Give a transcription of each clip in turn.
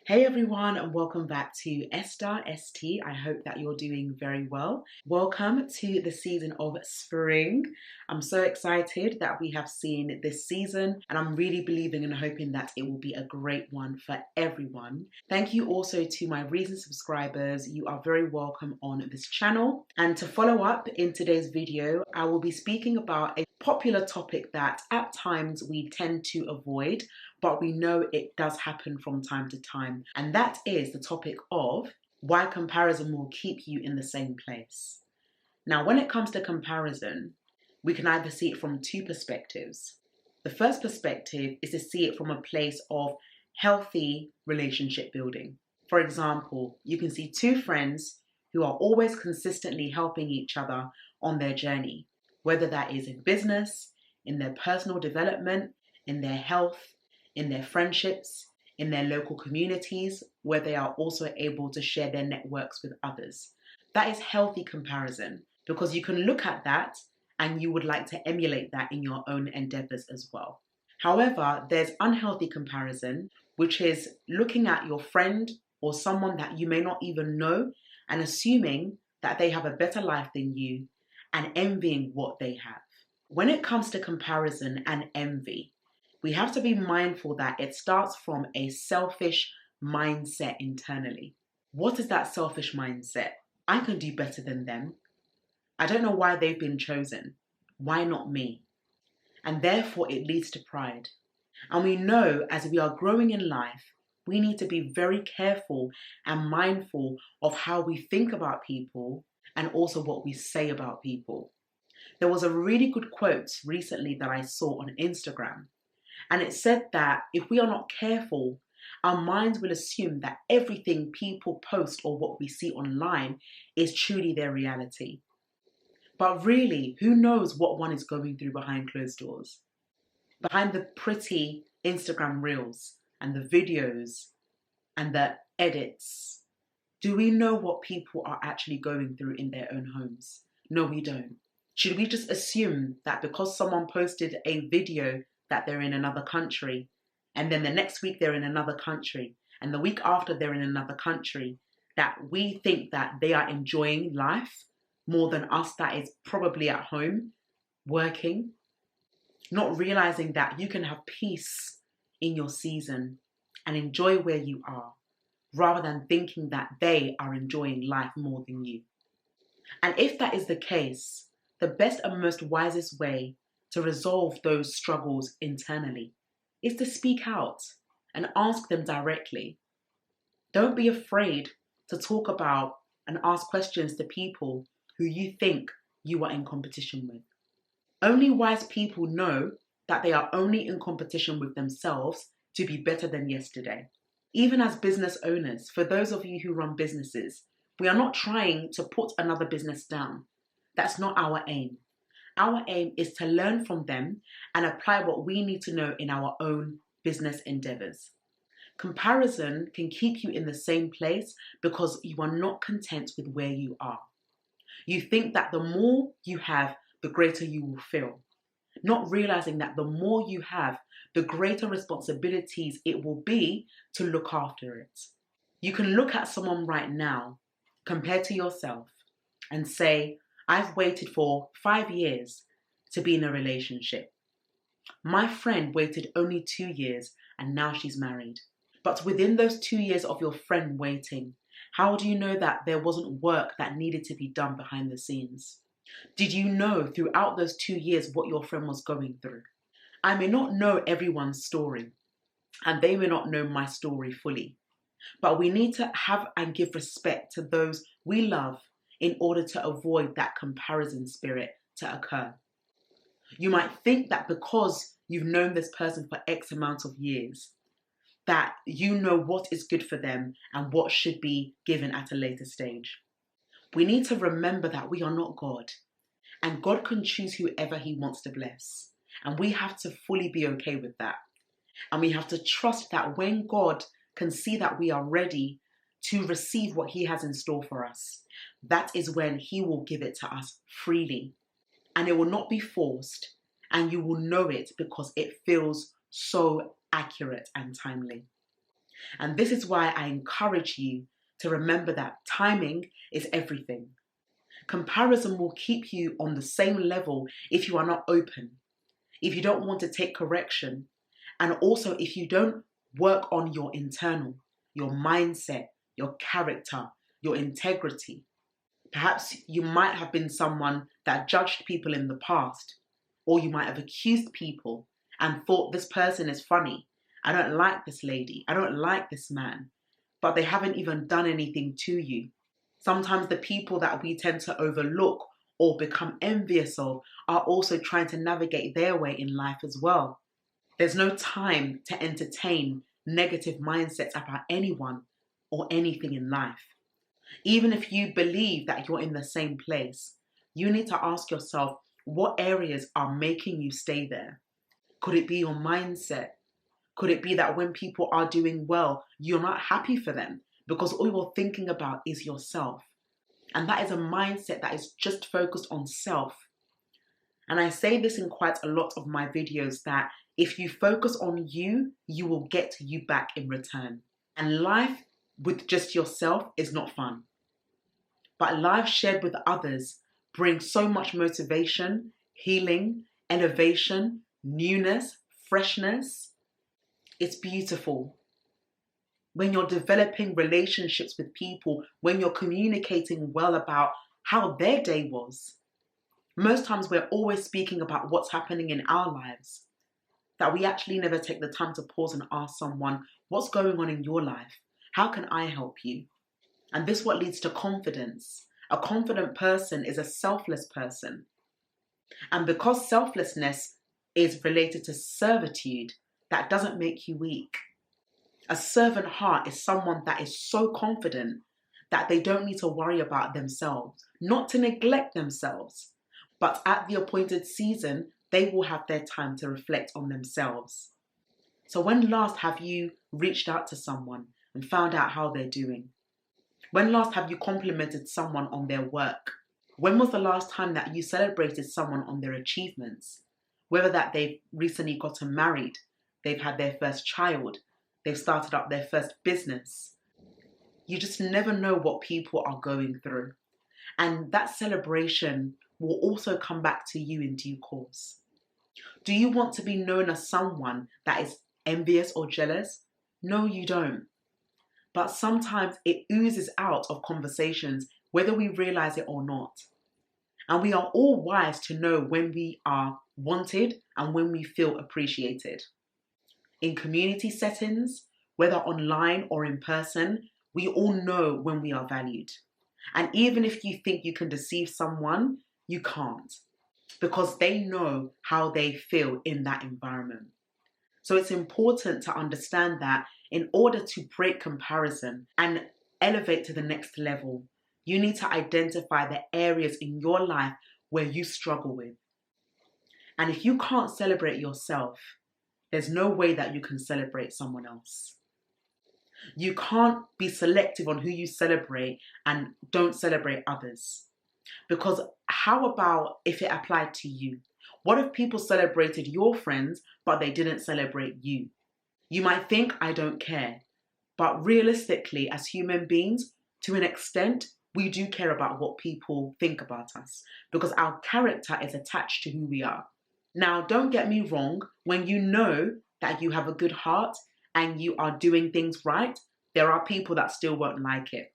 Hey everyone, and welcome back to Esther S T. I hope that you're doing very well. Welcome to the season of spring. I'm so excited that we have seen this season, and I'm really believing and hoping that it will be a great one for everyone. Thank you also to my recent subscribers. You are very welcome on this channel. And to follow up in today's video, I will be speaking about a popular topic that at times we tend to avoid, but we know it does happen from time to time. And that is the topic of why comparison will keep you in the same place. Now, when it comes to comparison, we can either see it from two perspectives. The first perspective is to see it from a place of healthy relationship building. For example, you can see two friends who are always consistently helping each other on their journey, whether that is in business, in their personal development, in their health, in their friendships, in their local communities, where they are also able to share their networks with others. That is healthy comparison, because you can look at that and you would like to emulate that in your own endeavors as well. However, there's unhealthy comparison, which is looking at your friend or someone that you may not even know and assuming that they have a better life than you and envying what they have. When it comes to comparison and envy, we have to be mindful that it starts from a selfish mindset internally. What is that selfish mindset? I can do better than them. I don't know why they've been chosen. Why not me? And therefore it leads to pride. And we know as we are growing in life, we need to be very careful and mindful of how we think about people and also what we say about people. There was a really good quote recently that I saw on Instagram. And it said that if we are not careful, our minds will assume that everything people post or what we see online is truly their reality. But really, who knows what one is going through behind closed doors? Behind the pretty Instagram reels and the videos and the edits. Do we know what people are actually going through in their own homes? No, we don't. Should we just assume that because someone posted a video that they're in another country, and then the next week they're in another country, and the week after they're in another country, that we think that they are enjoying life more than us that is probably at home working, not realizing that you can have peace in your season and enjoy where you are, rather than thinking that they are enjoying life more than you. And if that is the case, the best and most wisest way to resolve those struggles internally is to speak out and ask them directly. Don't be afraid to talk about and ask questions to people who you think you are in competition with. Only wise people know that they are only in competition with themselves to be better than yesterday. Even as business owners, for those of you who run businesses, we are not trying to put another business down. That's not our aim. Our aim is to learn from them and apply what we need to know in our own business endeavors. Comparison can keep you in the same place because you are not content with where you are. You think that the more you have, the greater you will feel, not realizing that the more you have, the greater responsibilities it will be to look after it. You can look at someone right now, compared to yourself, and say, I've waited for 5 years to be in a relationship. My friend waited only 2 years and now she's married. But within those 2 years of your friend waiting, how do you know that there wasn't work that needed to be done behind the scenes? Did you know throughout those 2 years what your friend was going through? I may not know everyone's story, and they may not know my story fully, but we need to have and give respect to those we love in order to avoid that comparison spirit to occur. You might think that because you've known this person for X amount of years, that you know what is good for them and what should be given at a later stage. We need to remember that we are not God, and God can choose whoever He wants to bless. And we have to fully be okay with that. And we have to trust that when God can see that we are ready to receive what He has in store for us, that is when He will give it to us freely. And it will not be forced, and you will know it because it feels so accurate and timely. And this is why I encourage you to remember that timing is everything. Comparison will keep you on the same level if you are not open, if you don't want to take correction, and also if you don't work on your internal, your mindset, your character, your integrity. Perhaps you might have been someone that judged people in the past, or you might have accused people and thought this person is funny. I don't like this lady. I don't like this man. But they haven't even done anything to you. Sometimes the people that we tend to overlook or become envious of are also trying to navigate their way in life as well. There's no time to entertain negative mindsets about anyone or anything in life. Even if you believe that you're in the same place, you need to ask yourself what areas are making you stay there. Could it be your mindset? Could it be that when people are doing well, you're not happy for them because all you're thinking about is yourself? And that is a mindset that is just focused on self. And I say this in quite a lot of my videos that if you focus on you, you will get you back in return. And life with just yourself is not fun. But life shared with others brings so much motivation, healing, elevation, newness, freshness. It's beautiful. When you're developing relationships with people, when you're communicating well about how their day was. Most times we're always speaking about what's happening in our lives, that we actually never take the time to pause and ask someone, what's going on in your life? How can I help you? And this is what leads to confidence. A confident person is a selfless person. And because selflessness is related to servitude, that doesn't make you weak. A servant heart is someone that is so confident that they don't need to worry about themselves, not to neglect themselves, but at the appointed season, they will have their time to reflect on themselves. So when last have you reached out to someone and found out how they're doing? When last have you complimented someone on their work? When was the last time that you celebrated someone on their achievements? Whether that they've recently gotten married, they've had their first child, they've started up their first business. You just never know what people are going through. And that celebration will also come back to you in due course. Do you want to be known as someone that is envious or jealous? No, you don't. But sometimes it oozes out of conversations, whether we realize it or not. And we are all wise to know when we are wanted and when we feel appreciated. In community settings, whether online or in person, we all know when we are valued. And even if you think you can deceive someone, you can't, because they know how they feel in that environment. So it's important to understand that in order to break comparison and elevate to the next level, you need to identify the areas in your life where you struggle with. And if you can't celebrate yourself, there's no way that you can celebrate someone else. You can't be selective on who you celebrate and don't celebrate others. Because how about if it applied to you? What if people celebrated your friends, but they didn't celebrate you? You might think, I don't care. But realistically, as human beings, to an extent, we do care about what people think about us because our character is attached to who we are. Now, don't get me wrong, when you know that you have a good heart and you are doing things right, there are people that still won't like it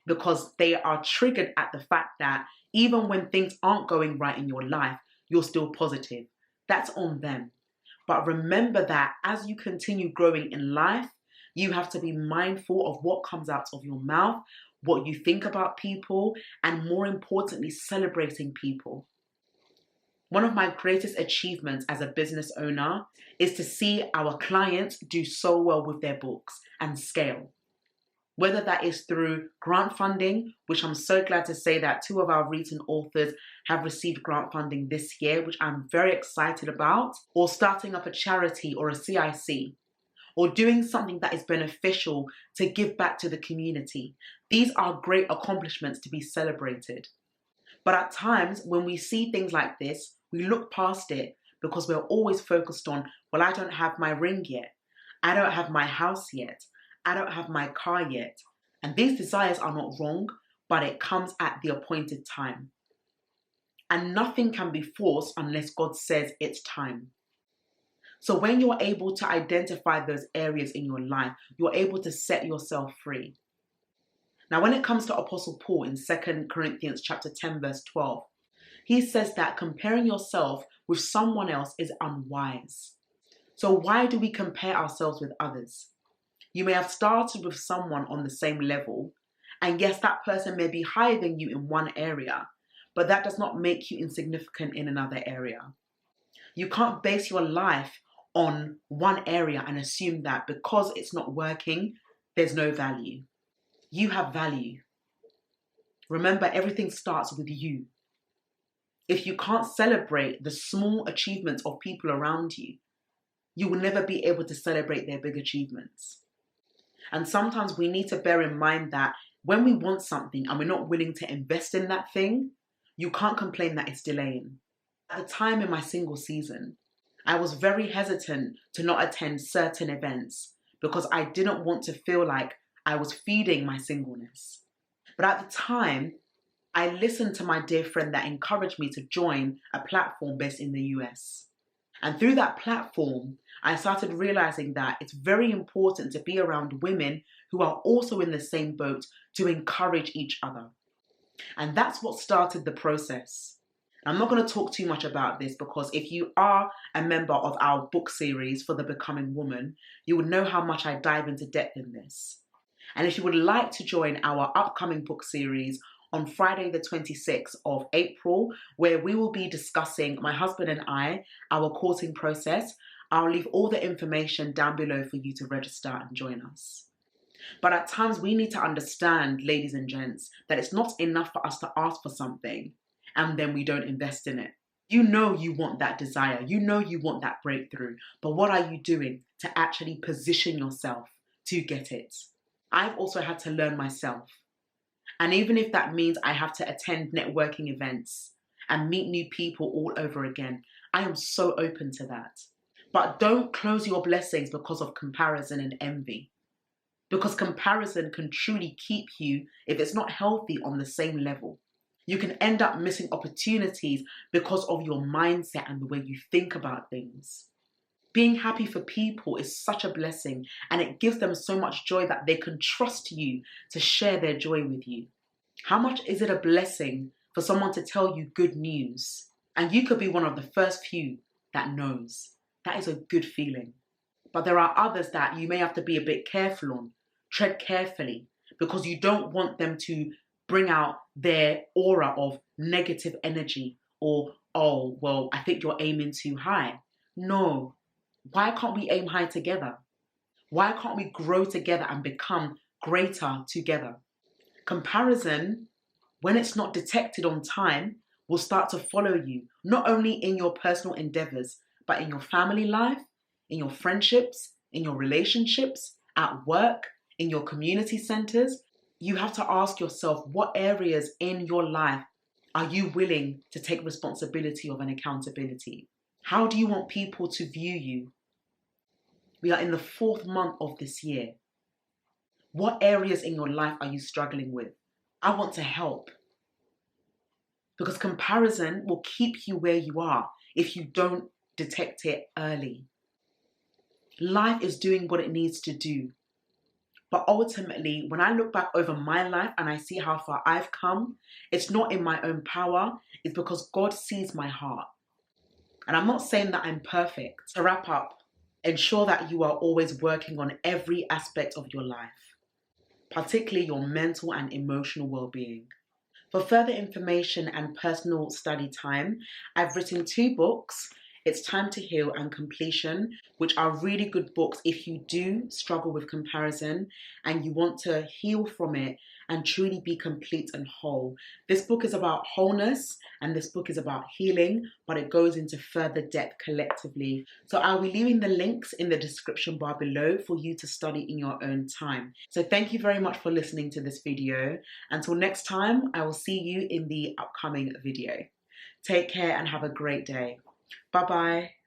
because they are triggered at the fact that even when things aren't going right in your life, you're still positive. That's on them. But remember that as you continue growing in life, you have to be mindful of what comes out of your mouth, what you think about people, and more importantly, celebrating people. One of my greatest achievements as a business owner is to see our clients do so well with their books and scale. Whether that is through grant funding, which I'm so glad to say that 2 of our recent authors have received grant funding this year, which I'm very excited about, or starting up a charity or a CIC, or doing something that is beneficial to give back to the community. These are great accomplishments to be celebrated. But at times, when we see things like this, we look past it because we're always focused on, well, I don't have my ring yet. I don't have my house yet. I don't have my car yet. And these desires are not wrong, but it comes at the appointed time. And nothing can be forced unless God says it's time. So when you're able to identify those areas in your life, you're able to set yourself free. Now, when it comes to Apostle Paul in 2 Corinthians chapter 10, verse 12, he says that comparing yourself with someone else is unwise. So why do we compare ourselves with others? You may have started with someone on the same level, and yes, that person may be higher than you in one area, but that does not make you insignificant in another area. You can't base your life on one area and assume that because it's not working, there's no value. You have value. Remember, everything starts with you. If you can't celebrate the small achievements of people around you, you will never be able to celebrate their big achievements. And sometimes we need to bear in mind that when we want something and we're not willing to invest in that thing, you can't complain that it's delaying. At the time in my single season, I was very hesitant to not attend certain events because I didn't want to feel like I was feeding my singleness. But at the time, I listened to my dear friend that encouraged me to join a platform based in the US. And through that platform, I started realizing that it's very important to be around women who are also in the same boat to encourage each other. And that's what started the process. I'm not going to talk too much about this because if you are a member of our book series for the Becoming Woman, you would know how much I dive into depth in this. And if you would like to join our upcoming book series on Friday the 26th of April, where we will be discussing, my husband and I, our courting process, I'll leave all the information down below for you to register and join us. But at times we need to understand, ladies and gents, that it's not enough for us to ask for something and then we don't invest in it. You know you want that desire, you know you want that breakthrough, but what are you doing to actually position yourself to get it? I've also had to learn myself. And even if that means I have to attend networking events and meet new people all over again, I am so open to that. But don't close your blessings because of comparison and envy. Because comparison can truly keep you, if it's not healthy, on the same level. You can end up missing opportunities because of your mindset and the way you think about things. Being happy for people is such a blessing, and it gives them so much joy that they can trust you to share their joy with you. How much is it a blessing for someone to tell you good news, and you could be one of the first few that knows? That is a good feeling. But there are others that you may have to be a bit careful on, tread carefully, because you don't want them to bring out their aura of negative energy or, oh, well, I think you're aiming too high. No. Why can't we aim high together? Why can't we grow together and become greater together? Comparison, when it's not detected on time, will start to follow you, not only in your personal endeavors, but in your family life, in your friendships, in your relationships, at work, in your community centers. You have to ask yourself, what areas in your life are you willing to take responsibility of and accountability? How do you want people to view you? We are in the 4th month of this year. What areas in your life are you struggling with? I want to help. Because comparison will keep you where you are if you don't detect it early. Life is doing what it needs to do. But ultimately, when I look back over my life and I see how far I've come, it's not in my own power. It's because God sees my heart. And I'm not saying that I'm perfect. To wrap up, ensure that you are always working on every aspect of your life, particularly your mental and emotional well-being. For further information and personal study time, I've written 2 books, It's Time to Heal and Completion, which are really good books if you do struggle with comparison and you want to heal from it and truly be complete and whole. This book is about wholeness and this book is about healing, but it goes into further depth collectively. So I'll be leaving the links in the description bar below for you to study in your own time. So thank you very much for listening to this video. Until next time, I will see you in the upcoming video. Take care and have a great day. Bye-bye.